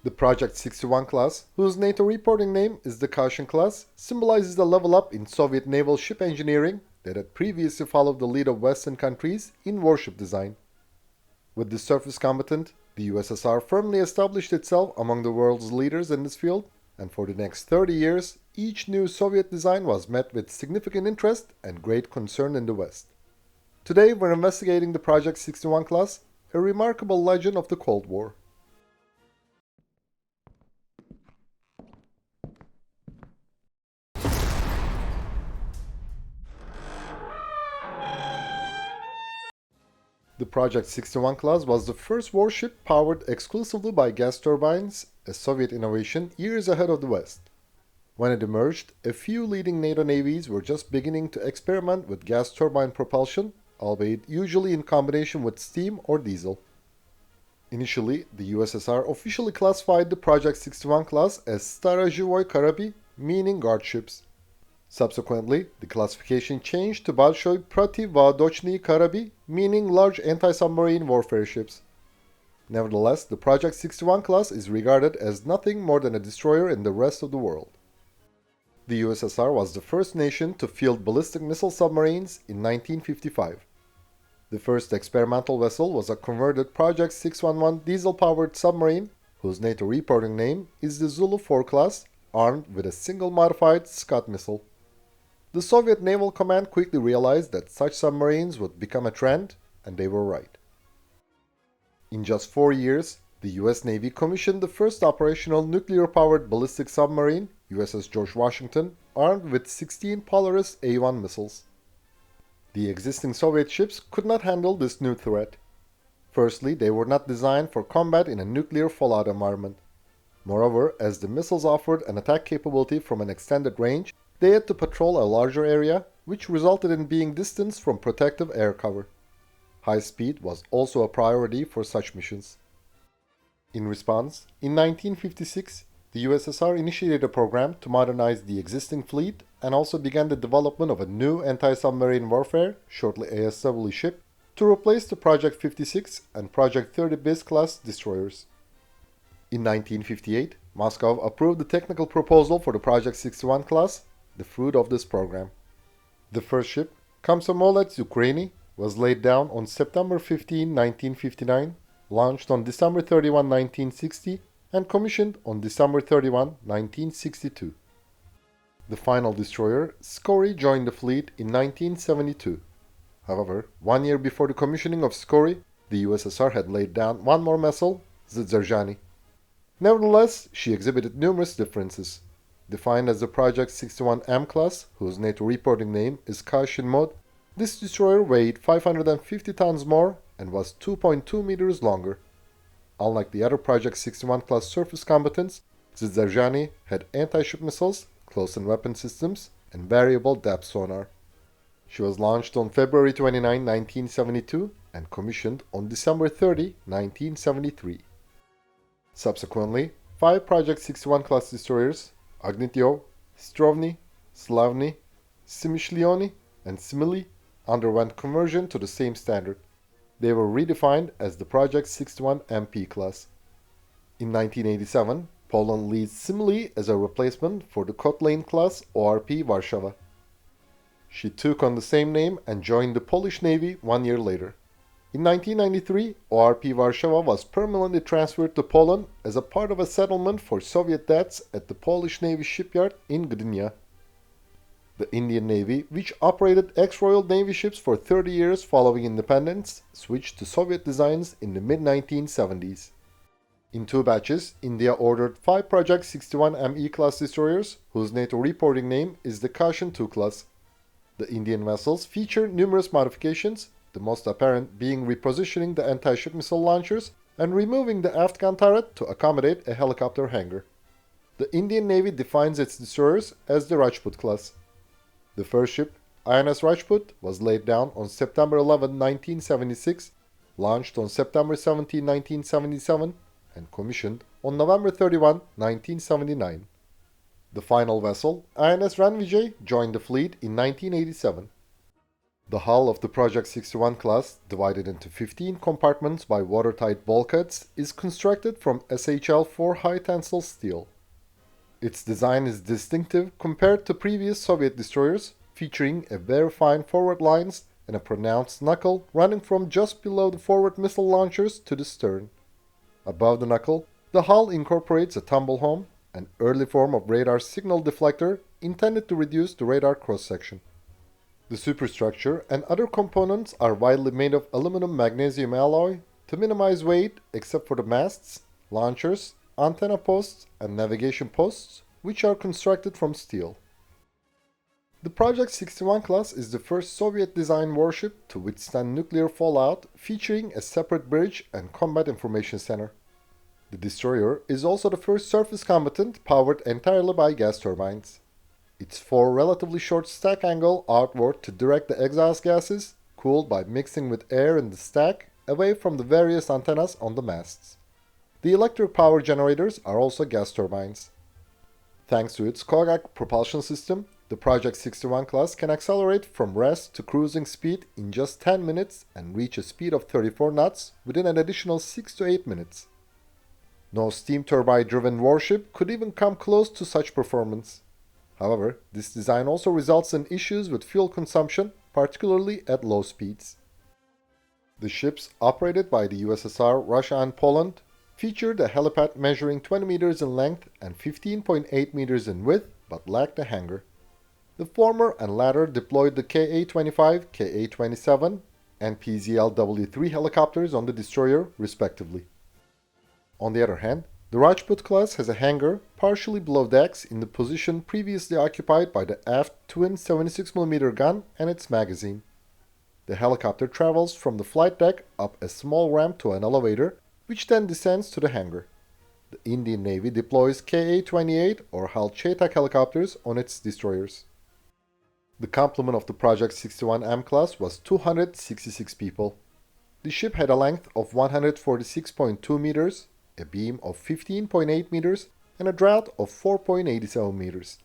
The Project 61 class, whose NATO reporting name is the Kashin-class, symbolizes a level up in Soviet naval ship engineering that had previously followed the lead of Western countries in warship design. With this surface combatant, the USSR firmly established itself among the world's leaders in this field, and for the next 30 years, each new Soviet design was met with significant interest and great concern in the West. Today, we're investigating the Project 61 class, a remarkable legend of the Cold War. The Project 61 class was the first warship powered exclusively by gas turbines, a Soviet innovation years ahead of the West. When it emerged, a few leading NATO navies were just beginning to experiment with gas turbine propulsion, albeit usually in combination with steam or diesel. Initially, the USSR officially classified the Project 61 class as Starozhivoy Karabi, meaning guard ships. Subsequently, the classification changed to Bolshoi Protiv-Vodochny Karabi, meaning large anti-submarine warfare ships. Nevertheless, the Project 61 class is regarded as nothing more than a destroyer in the rest of the world. The USSR was the first nation to field ballistic missile submarines in 1955. The first experimental vessel was a converted Project 611 diesel-powered submarine, whose NATO reporting name is the Zulu 4 class, armed with a single modified Scud missile. The Soviet Naval Command quickly realized that such submarines would become a trend, and they were right. In just 4 years, the US Navy commissioned the first operational nuclear-powered ballistic submarine, USS George Washington, armed with 16 Polaris A-1 missiles. The existing Soviet ships could not handle this new threat. Firstly, they were not designed for combat in a nuclear fallout environment. Moreover, as the missiles offered an attack capability from an extended range, they had to patrol a larger area, which resulted in being distanced from protective air cover. High speed was also a priority for such missions. In response, in 1956, the USSR initiated a program to modernize the existing fleet and also began the development of a new anti-submarine warfare, shortly ASW ship, to replace the Project 56 and Project 30 BIS class destroyers. In 1958, Moscow approved the technical proposal for the Project 61 class, the fruit of this program. The first ship, Komsomolets Ukraini, was laid down on September 15, 1959, launched on December 31, 1960, and commissioned on December 31, 1962. The final destroyer, Skory, joined the fleet in 1972. However, 1 year before the commissioning of Skory, the USSR had laid down one more vessel, Zdzержany. Nevertheless, she exhibited numerous differences. Defined as the Project 61M class, whose NATO reporting name is Kashin Mod, this destroyer weighed 550 tons more and was 2.2 meters longer. Unlike the other Project 61 class surface combatants, Zdzержany had anti-ship missiles, close-in weapon systems, and variable depth sonar. She was launched on February 29, 1972 and commissioned on December 30, 1973. Subsequently, 5 Project 61 class destroyers, Agnityov, Strovny, Slavny, Simishliony, and Smily, underwent conversion to the same standard. They were redefined as the Project 61 MP class. In 1987, Poland leased Smily as a replacement for the Kotlin class ORP Warszawa. She took on the same name and joined the Polish Navy 1 year later. In 1993, ORP Warszawa was permanently transferred to Poland as a part of a settlement for Soviet debts at the Polish Navy shipyard in Gdynia. The Indian Navy, which operated ex-Royal Navy ships for 30 years following independence, switched to Soviet designs in the mid-1970s. In 2 batches, India ordered 5 Project 61 ME class destroyers, whose NATO reporting name is the Kashin II class. The Indian vessels feature numerous modifications, the most apparent being repositioning the anti-ship missile launchers and removing the aft gun turret to accommodate a helicopter hangar. The Indian Navy defines its destroyers as the Rajput-class. The first ship, INS Rajput, was laid down on September 11, 1976, launched on September 17, 1977, and commissioned on November 31, 1979. The final vessel, INS Ranvijay, joined the fleet in 1987. The hull of the Project 61 class, divided into 15 compartments by watertight bulkheads, is constructed from SHL-4 high-tensile steel. Its design is distinctive compared to previous Soviet destroyers, featuring a very fine forward lines and a pronounced knuckle running from just below the forward missile launchers to the stern. Above the knuckle, the hull incorporates a tumble home, an early form of radar signal deflector intended to reduce the radar cross-section. The superstructure and other components are widely made of aluminum-magnesium alloy to minimize weight except for the masts, launchers, antenna posts, and navigation posts, which are constructed from steel. The Project 61 class is the first Soviet-designed warship to withstand nuclear fallout, featuring a separate bridge and combat information center. The destroyer is also the first surface combatant powered entirely by gas turbines. Its 4 relatively short stack angle outward to direct the exhaust gases, cooled by mixing with air in the stack, away from the various antennas on the masts. The electric power generators are also gas turbines. Thanks to its Kogak propulsion system, the Project 61 class can accelerate from rest to cruising speed in just 10 minutes and reach a speed of 34 knots within an additional 6 to 8 minutes. No steam turbine-driven warship could even come close to such performance. However, this design also results in issues with fuel consumption, particularly at low speeds. The ships, operated by the USSR, Russia, and Poland, featured a helipad measuring 20 meters in length and 15.8 meters in width, but lacked a hangar. The former and latter deployed the Ka-25, Ka-27, and PZL-W3 helicopters on the destroyer, respectively. On the other hand, the Rajput-class has a hangar partially below decks in the position previously occupied by the aft twin 76mm gun and its magazine. The helicopter travels from the flight deck up a small ramp to an elevator, which then descends to the hangar. The Indian Navy deploys Ka-28 or HAL Chetak helicopters on its destroyers. The complement of the Project 61M class was 266 people. The ship had a length of 146.2 meters, a beam of 15.8 meters, and a draught of 4.87 meters.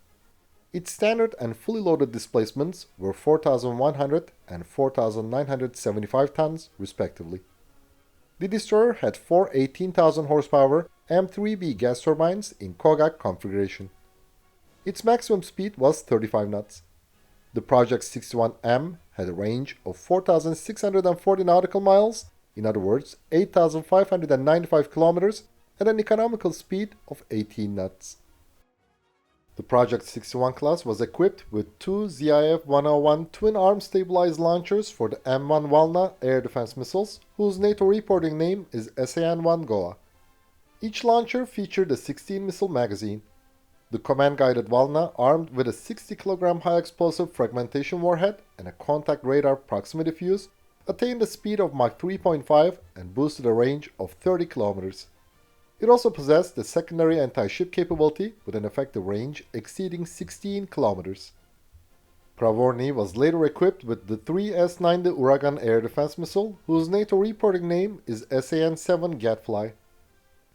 Its standard and fully loaded displacements were 4,100 and 4,975 tons, respectively. The destroyer had 4 18,000 horsepower M3B gas turbines in Kogak configuration. Its maximum speed was 35 knots. The Project 61M had a range of 4,640 nautical miles, in other words, 8,595 kilometers, at an economical speed of 18 knots. The Project 61 class was equipped with 2 ZIF-101 twin-arm stabilized launchers for the M1 Volna air defense missiles, whose NATO reporting name is SAN-1 Goa. Each launcher featured a 16-missile magazine. The command-guided Volna, armed with a 60-kilogram high-explosive fragmentation warhead and a contact radar proximity fuse, attained a speed of Mach 3.5 and boosted a range of 30 kilometers. It also possessed a secondary anti-ship capability with an effective range exceeding 16 kilometers. Pravorny was later equipped with the 3S-90 Uragan air defense missile, whose NATO reporting name is SAN-7 Gadfly.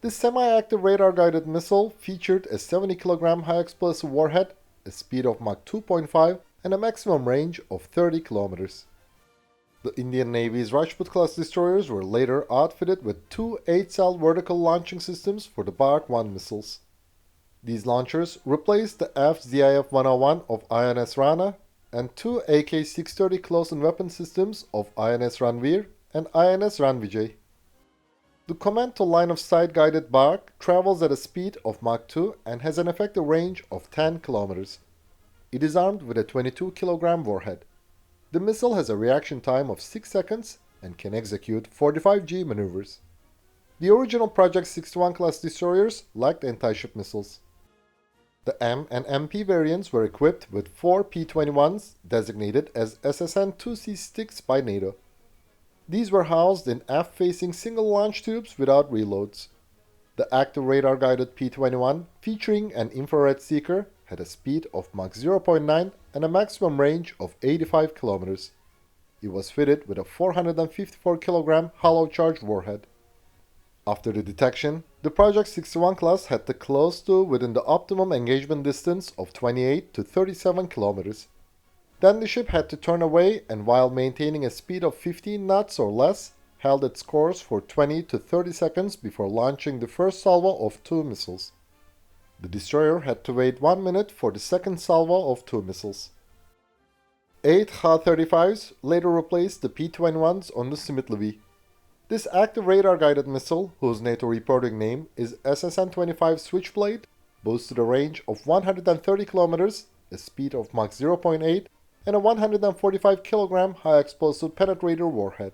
This semi-active radar-guided missile featured a 70-kilogram high-explosive warhead, a speed of Mach 2.5, and a maximum range of 30 kilometers. The Indian Navy's Rajput-class destroyers were later outfitted with 2 8-cell vertical launching systems for the Barak 1 missiles. These launchers replaced the aft ZIF-101 of INS Rana and 2 AK-630 close-in weapon systems of INS Ranveer and INS Ranvijay. The command-to-line-of-sight guided Barak travels at a speed of Mach 2 and has an effective range of 10 kilometers. It is armed with a 22-kilogram warhead. The missile has a reaction time of 6 seconds and can execute 45G maneuvers. The original Project 61 class destroyers lacked anti-ship missiles. The M and MP variants were equipped with 4 P-21s designated as SSN-2C Styx by NATO. These were housed in aft-facing single launch tubes without reloads. The active radar-guided P-21, featuring an infrared seeker, had a speed of Mach 0.9 and a maximum range of 85 kilometers. It was fitted with a 454-kilogram hollow-charged warhead. After the detection, the Project 61 class had to close to within the optimum engagement distance of 28 to 37 kilometers. Then the ship had to turn away and while maintaining a speed of 15 knots or less, held its course for 20 to 30 seconds before launching the first salvo of 2 missiles. The destroyer had to wait 1 minute for the second salvo of 2 missiles. 8 AK-35s later replaced the P-21s on the Smith-Levy. This active radar-guided missile, whose NATO reporting name is SSN-25 Switchblade, boasted a range of 130 kilometers, a speed of Mach 0.8, and a 145 kilogram high-explosive penetrator warhead.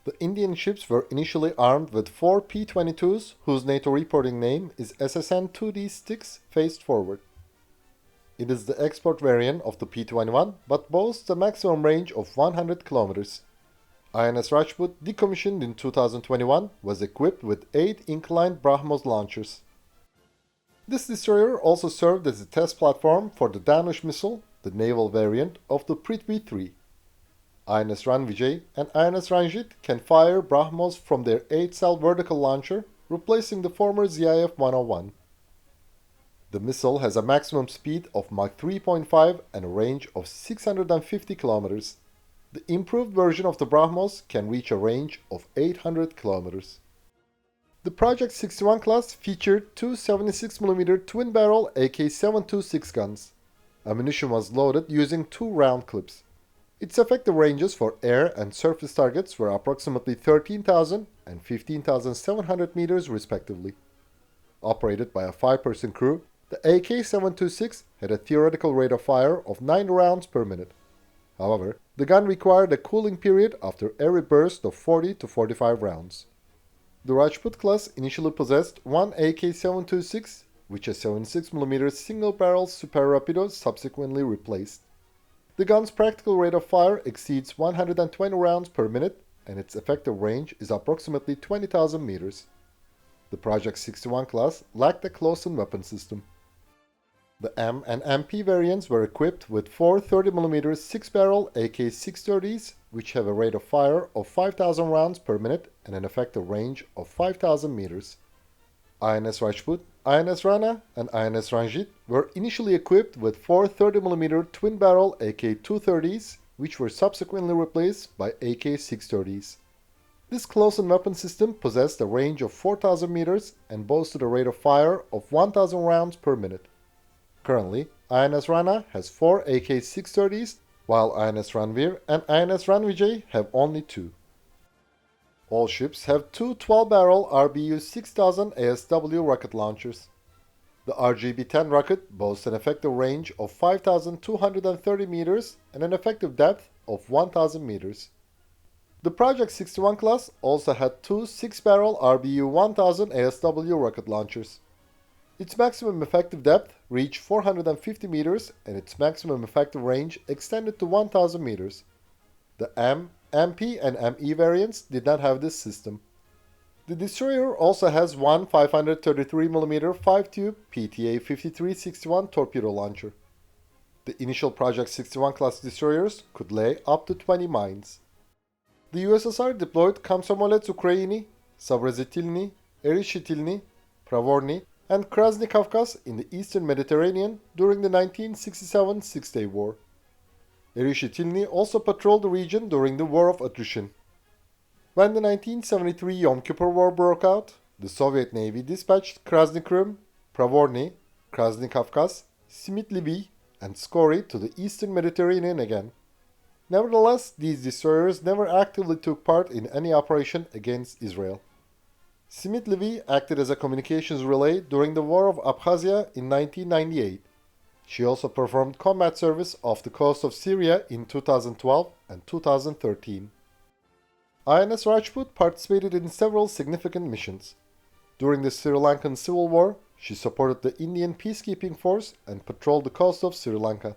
The Indian ships were initially armed with 4 P-22s, whose NATO reporting name is SSN-2D Styx, faced forward. It is the export variant of the P-21, but boasts a maximum range of 100 kilometers. INS Rajput, decommissioned in 2021, was equipped with 8 inclined BrahMos launchers. This destroyer also served as a test platform for the Danush missile, the naval variant of the Prithvi 3. INS Ranvijay and INS Ranjit can fire BrahMos from their 8-cell vertical launcher, replacing the former ZIF-101. The missile has a maximum speed of Mach 3.5 and a range of 650 kilometers. The improved version of the BrahMos can reach a range of 800 kilometers. The Project 61 class featured two 76mm twin-barrel AK-726 guns. Ammunition was loaded using 2 round clips. Its effective ranges for air and surface targets were approximately 13,000 and 15,700 meters respectively. Operated by a 5-person crew, the AK-726 had a theoretical rate of fire of 9 rounds per minute. However, the gun required a cooling period after every burst of 40 to 45 rounds. The Rajput-class initially possessed one AK-726, which a 76mm single-barrel Super Rapido subsequently replaced. The gun's practical rate of fire exceeds 120 rounds per minute, and its effective range is approximately 20,000 meters. The Project 61 class lacked a close-in weapon system. The M and MP variants were equipped with 4 30mm 6-barrel AK-630s, which have a rate of fire of 5,000 rounds per minute and an effective range of 5,000 meters. INS Rajput, INS Rana, and INS Ranjit were initially equipped with 4 30mm twin-barrel AK-230s, which were subsequently replaced by AK-630s. This close-in weapon system possessed a range of 4,000 meters and boasted a rate of fire of 1,000 rounds per minute. Currently, INS Rana has 4 AK-630s, while INS Ranveer and INS Ranvijay have only 2. All ships have 2 12-barrel RBU-6000 ASW rocket launchers. The RGB-10 rocket boasts an effective range of 5,230 meters and an effective depth of 1,000 meters. The Project 61 class also had 2 6-barrel RBU-1000 ASW rocket launchers. Its maximum effective depth reached 450 meters and its maximum effective range extended to 1,000 meters. The M, MP, and ME variants did not have this system. The destroyer also has one 533mm 5-tube PTA 5361 torpedo launcher. The initial Project 61 class destroyers could lay up to 20 mines. The USSR deployed Komsomolets Ukraini, Sabrezitilny, Erishitilny, Pravorny, and Krasny Kavkaz in the eastern Mediterranean during the 1967 Six-Day War. Erishitilny also patrolled the region during the War of Attrition. When the 1973 Yom Kippur War broke out, the Soviet Navy dispatched Krasny Krum, Pravorny, Krasny Kavkaz, Smith-Levy, and Skory to the eastern Mediterranean again. Nevertheless, these destroyers never actively took part in any operation against Israel. Smith-Levy acted as a communications relay during the War of Abkhazia in 1998. She also performed combat service off the coast of Syria in 2012 and 2013. INS Rajput participated in several significant missions. During the Sri Lankan Civil War, she supported the Indian peacekeeping force and patrolled the coast of Sri Lanka.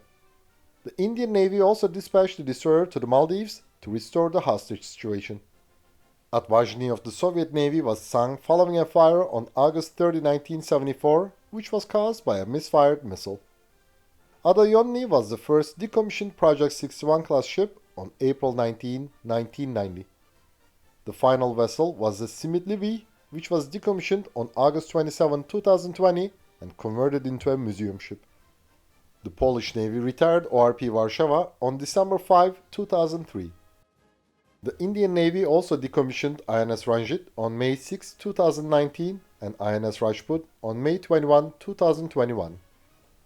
The Indian Navy also dispatched a destroyer to the Maldives to restore the hostage situation. Atvazhny of the Soviet Navy was sunk following a fire on August 30, 1974, which was caused by a misfired missile. Adayonni was the first decommissioned Project 61 class ship on April 19, 1990. The final vessel was the Smith-Levy, which was decommissioned on August 27, 2020 and converted into a museum ship. The Polish Navy retired ORP Warsaw on December 5, 2003. The Indian Navy also decommissioned INS Ranjit on May 6, 2019 and INS Rajput on May 21, 2021.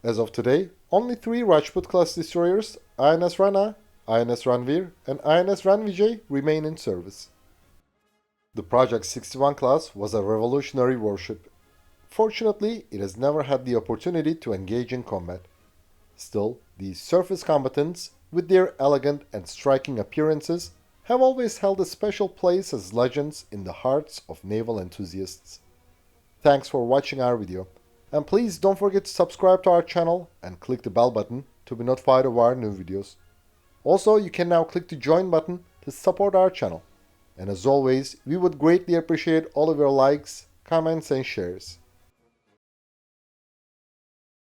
As of today, only 3 Rajput-class destroyers, INS Rana, INS Ranveer, and INS Ranvijay remain in service. The Project 61 class was a revolutionary warship. Fortunately, it has never had the opportunity to engage in combat. Still, these surface combatants, with their elegant and striking appearances, have always held a special place as legends in the hearts of naval enthusiasts. Thanks for watching our video, and please don't forget to subscribe to our channel and click the bell button to be notified of our new videos. Also, you can now click the join button to support our channel. And as always, we would greatly appreciate all of your likes, comments and shares.